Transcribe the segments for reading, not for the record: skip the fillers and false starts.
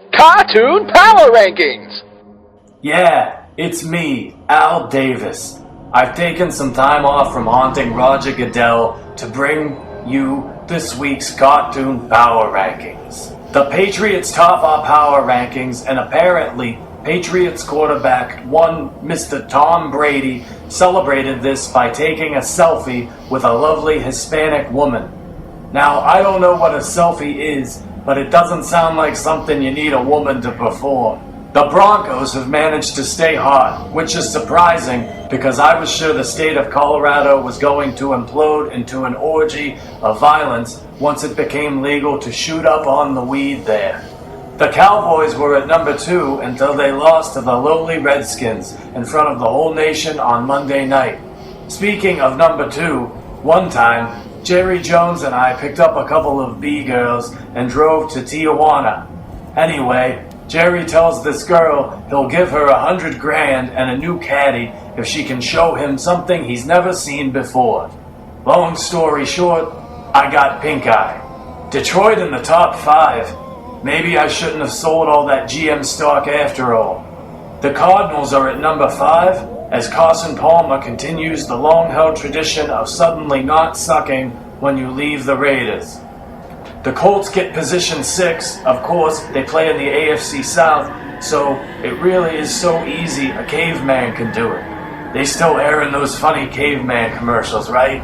Cartoon Power Rankings! Yeah, it's me, Al Davis. I've taken some time off from haunting Roger Goodell to bring you this week's Cartoon Power Rankings. The Patriots top our power rankings, and apparently Patriots quarterback one Mr. Tom Brady celebrated this by taking a selfie with a lovely Hispanic woman. Now, I don't know what a selfie is, but it doesn't sound like something you need a woman to perform. The Broncos have managed to stay hot, which is surprising because I was sure the state of Colorado was going to implode into an orgy of violence once it became legal to shoot up on the weed there. The Cowboys were at number 2 until they lost to the lowly Redskins in front of the whole nation on Monday night. Speaking of number 2, one time, Jerry Jones and I picked up a couple of B-girls and drove to Tijuana. Anyway, Jerry tells this girl he'll give her $100,000 and a new caddy if she can show him something he's never seen before. Long story short, I got pink eye. Detroit in the top 5. Maybe I shouldn't have sold all that GM stock after all. The Cardinals are at number 5 as Carson Palmer continues the long-held tradition of suddenly not sucking when you leave the Raiders. The Colts get position 6. Of course, they play in the AFC South, so it really is so easy a caveman can do it. They still airing those funny caveman commercials, right?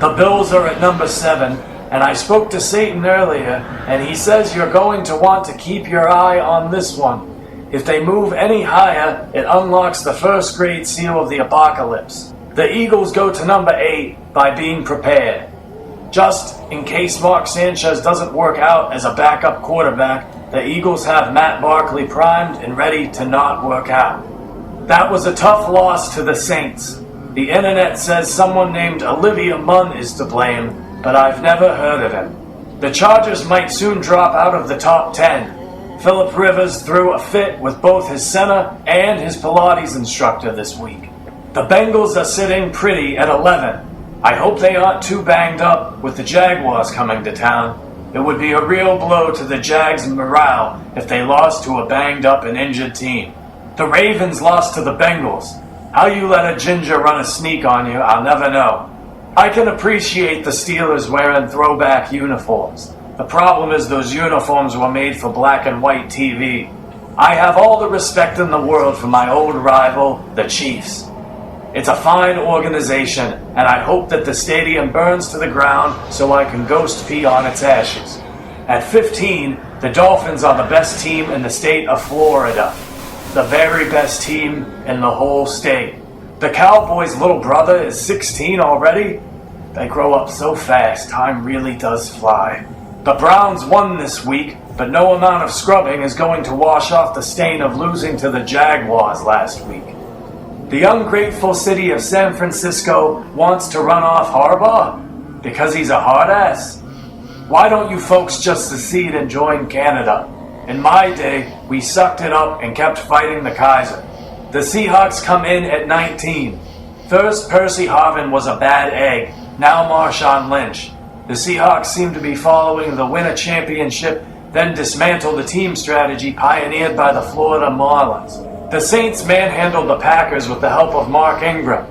The Bills are at number 7, and I spoke to Satan earlier, and he says you're going to want to keep your eye on this one. If they move any higher, it unlocks the first grade seal of the apocalypse. The Eagles go to number 8 by being prepared. Just in case Mark Sanchez doesn't work out as a backup quarterback, the Eagles have Matt Barkley primed and ready to not work out. That was a tough loss to the Saints. The internet says someone named Olivia Munn is to blame, but I've never heard of him. The Chargers might soon drop out of the top 10. Phillip Rivers threw a fit with both his center and his Pilates instructor this week. The Bengals are sitting pretty at 11. I hope they aren't too banged up with the Jaguars coming to town. It would be a real blow to the Jags' morale if they lost to a banged up and injured team. The Ravens lost to the Bengals. How you let a ginger run a sneak on you, I'll never know. I can appreciate the Steelers wearing throwback uniforms. The problem is those uniforms were made for black and white TV. I have all the respect in the world for my old rival, the Chiefs. It's a fine organization, and I hope that the stadium burns to the ground so I can ghost pee on its ashes. At 15, the Dolphins are the best team in the state of Florida. The very best team in the whole state. The Cowboys' little brother is 16 already? They grow up so fast, time really does fly. The Browns won this week, but no amount of scrubbing is going to wash off the stain of losing to the Jaguars last week. The ungrateful city of San Francisco wants to run off Harbaugh because he's a hard ass. Why don't you folks just secede and join Canada? In my day, we sucked it up and kept fighting the Kaiser. The Seahawks come in at 19. First, Percy Harvin was a bad egg, now Marshawn Lynch. The Seahawks seem to be following the win a championship, then dismantle the team strategy pioneered by the Florida Marlins. The Saints manhandled the Packers with the help of Mark Ingram.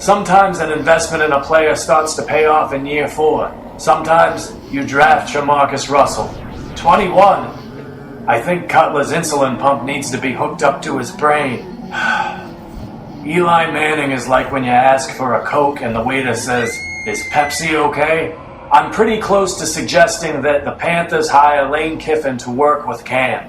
Sometimes an investment in a player starts to pay off in year 4. Sometimes you draft Jamarcus Russell. 21. I think Cutler's insulin pump needs to be hooked up to his brain. Eli Manning is like when you ask for a Coke and the waiter says, "Is Pepsi okay?" I'm pretty close to suggesting that the Panthers hire Lane Kiffin to work with Cam.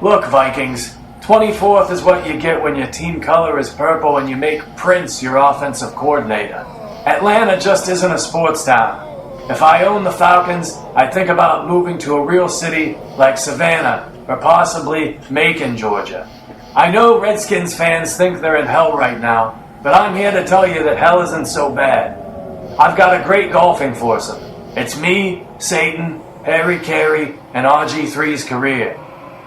Look, Vikings, 24th is what you get when your team color is purple and you make Prince your offensive coordinator. Atlanta just isn't a sports town. If I own the Falcons, I'd think about moving to a real city like Savannah or possibly Macon, Georgia. I know Redskins fans think they're in hell right now, but I'm here to tell you that hell isn't so bad. I've got a great golfing foursome. It's me, Satan, Harry Carey, and RG3's career.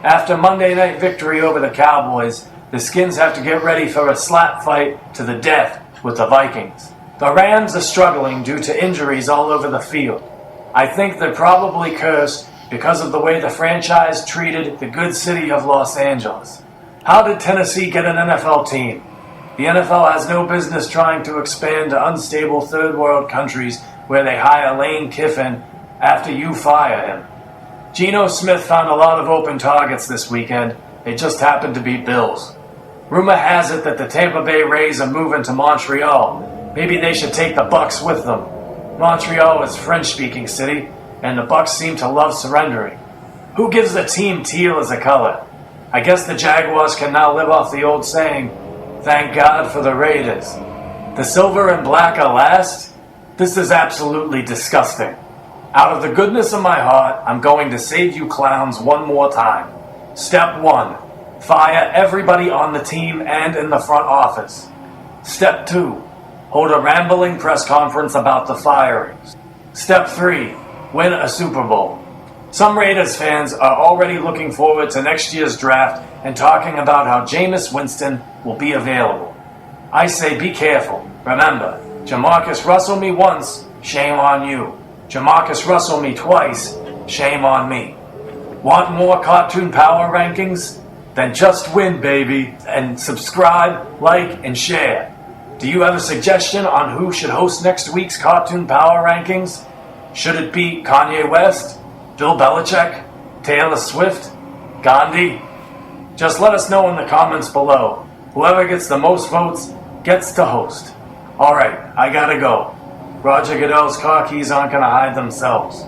After Monday night victory over the Cowboys, the Skins have to get ready for a slap fight to the death with the Vikings. The Rams are struggling due to injuries all over the field. I think they're probably cursed because of the way the franchise treated the good city of Los Angeles. How did Tennessee get an NFL team? The NFL has no business trying to expand to unstable third world countries where they hire Lane Kiffin after you fire him. Geno Smith found a lot of open targets this weekend. They just happened to be Bills. Rumor has it that the Tampa Bay Rays are moving to Montreal. Maybe they should take the Bucks with them. Montreal is a French-speaking city, and the Bucks seem to love surrendering. Who gives the team teal as a color? I guess the Jaguars can now live off the old saying, thank God for the Raiders. The silver and black are last? This is absolutely disgusting. Out of the goodness of my heart, I'm going to save you clowns one more time. Step 1. Fire everybody on the team and in the front office. Step 2. Hold a rambling press conference about the firings. Step 3. Win a Super Bowl. Some Raiders fans are already looking forward to next year's draft and talking about how Jameis Winston will be available. I say be careful. Remember, Jamarcus Russell me once, shame on you. Jamarcus Russell me twice, shame on me. Want more cartoon power rankings? Then just win, baby. And subscribe, like, and share. Do you have a suggestion on who should host next week's cartoon power rankings? Should it be Kanye West, Bill Belichick, Taylor Swift, Gandhi? Just let us know in the comments below. Whoever gets the most votes gets to host. Alright, I gotta go. Roger Goodell's car keys aren't gonna hide themselves.